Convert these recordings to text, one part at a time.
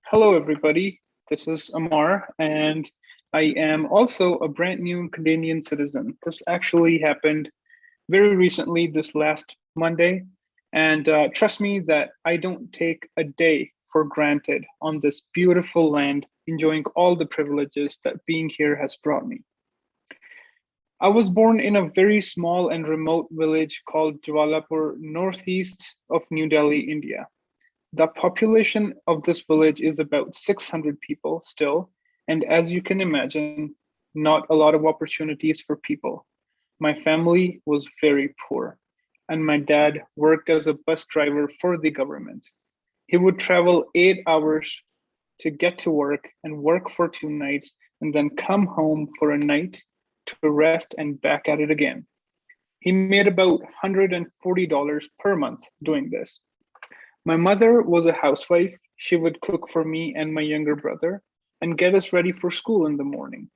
Hello, everybody. This is Amar, and I am also a brand new Canadian citizen. This actually happened very recently, this last Monday. And trust me that I don't take a day for granted on this beautiful land, enjoying all the privileges that being here has brought me. I was born in a very small and remote village called Jawalapur, northeast of New Delhi, India. The population of this village is about 600 people still, and as you can imagine, not a lot of opportunities for people. My family was very poor, and my dad worked as a bus driver for the government. He would travel 8 hours to get to work and work for 2 nights, and then come home for a night to rest and back at it again. He made about $140 per month doing this. My mother was a housewife. She would cook for me and my younger brother and get us ready for school in the morning.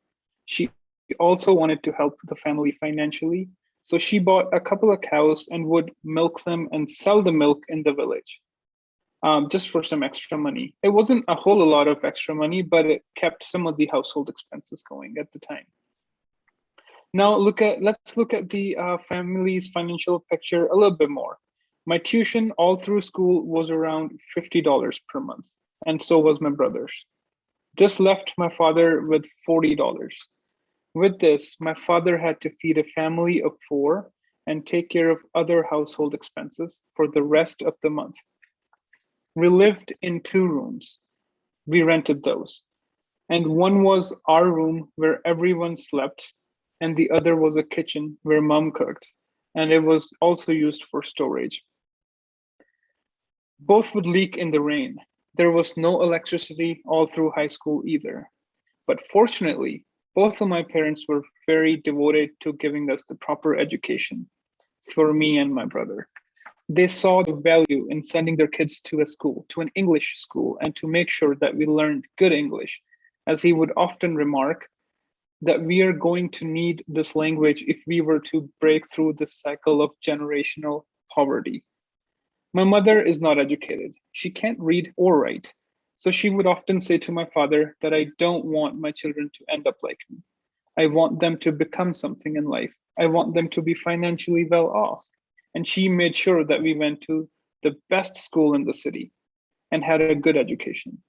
She also wanted to help the family financially, so she bought a couple of cows and would milk them and sell the milk in the village just for some extra money. It wasn't a whole lot of extra money, but it kept some of the household expenses going at the time. Now let's look at the family's financial picture a little bit more. My tuition all through school was around $50 per month, and so was my brother's. This left my father with $40. With this, my father had to feed a family of four and take care of other household expenses for the rest of the month. We lived in two rooms. We rented those, and one was our room where everyone slept, and the other was a kitchen where mom cooked, and it was also used for storage. Both would leak in the rain. There was no electricity all through high school either. But fortunately, both of my parents were very devoted to giving us the proper education for me and my brother. They saw the value in sending their kids to a school, to an English school, and to make sure that we learned good English. As he would often remark, that we are going to need this language if we were to break through this cycle of generational poverty. My mother is not educated. She can't read or write. So she would often say to my father that I don't want my children to end up like me. I want them to become something in life. I want them to be financially well off. And she made sure that we went to the best school in the city and had a good education.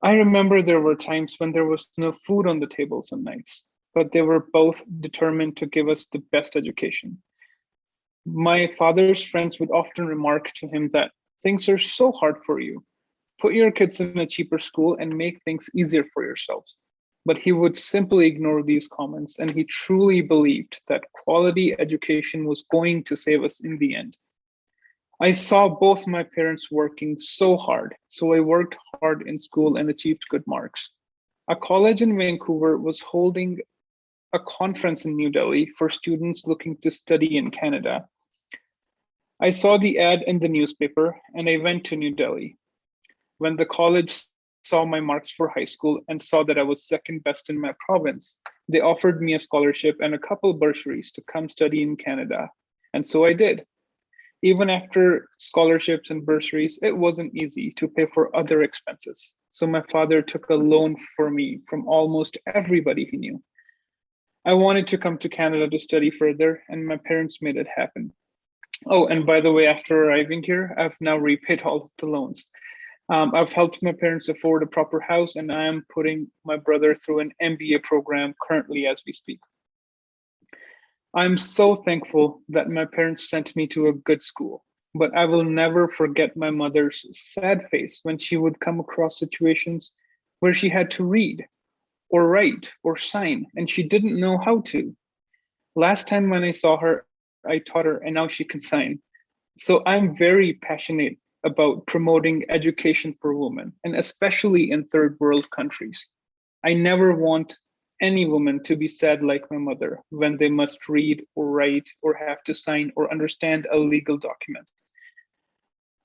I remember there were times when there was no food on the table some nights, but they were both determined to give us the best education. My father's friends would often remark to him that things are so hard for you. Put your kids in a cheaper school and make things easier for yourselves. But he would simply ignore these comments, and he truly believed that quality education was going to save us in the end. I saw both my parents working so hard, so I worked hard in school and achieved good marks. A college in Vancouver was holding a conference in New Delhi for students looking to study in Canada. I saw the ad in the newspaper and I went to New Delhi. When the college saw my marks for high school and saw that I was second best in my province, they offered me a scholarship and a couple bursaries to come study in Canada. And so I did. Even after scholarships and bursaries, it wasn't easy to pay for other expenses. So my father took a loan for me from almost everybody he knew. I wanted to come to Canada to study further, and my parents made it happen. Oh, and by the way, after arriving here, I've now repaid all of the loans. I've helped my parents afford a proper house, and I am putting my brother through an MBA program currently as we speak. I'm so thankful that my parents sent me to a good school, but I will never forget my mother's sad face when she would come across situations where she had to read or write or sign and she didn't know how to. Last time when I saw her, I taught her and now she can sign. So I'm very passionate about promoting education for women, and especially in third world countries. I never want any woman to be sad like my mother when they must read or write or have to sign or understand a legal document.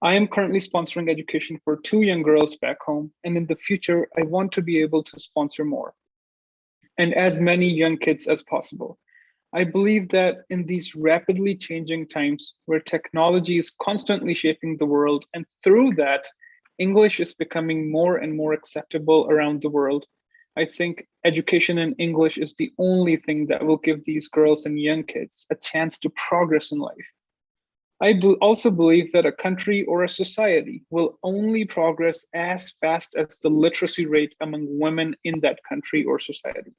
I am currently sponsoring education for two young girls back home, and in the future, I want to be able to sponsor more and as many young kids as possible. I believe that in these rapidly changing times where technology is constantly shaping the world, and through that, English is becoming more and more acceptable around the world. I think education in English is the only thing that will give these girls and young kids a chance to progress in life. Also believe that a country or a society will only progress as fast as the literacy rate among women in that country or society.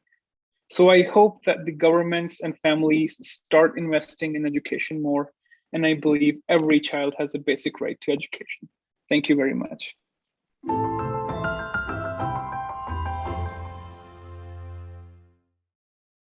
So I hope that the governments and families start investing in education more, and I believe every child has a basic right to education. Thank you very much.